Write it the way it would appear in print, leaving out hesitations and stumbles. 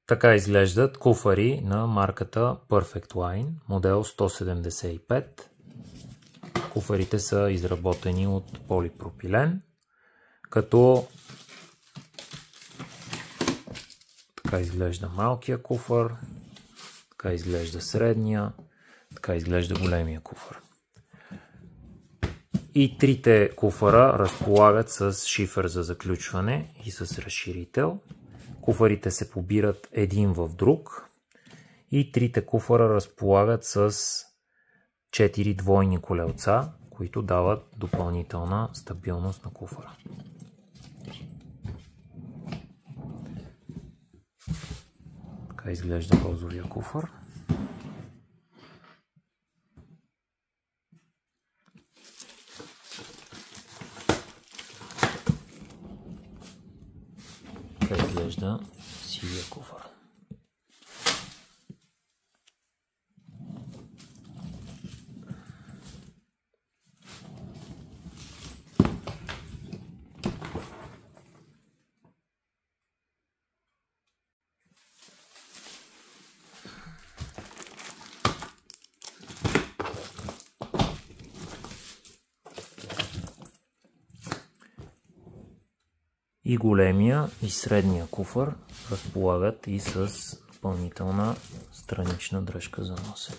Така изглеждат куфари на марката Perfect Line, модел 175. Куфарите са изработени от полипропилен, като така изглежда малкия куфар, така изглежда средния, така изглежда големия куфар. И трите куфара разполагат с шифър за заключване и с разширител. Куфарите се побират един в друг и трите куфара разполагат с 4 двойни колелца, които дават допълнителна стабилност на куфара. Така изглежда розовия куфар. Така изглежда сивия куфар. И големия и средния куфар разполагат и с допълнителна странична дръжка за носене.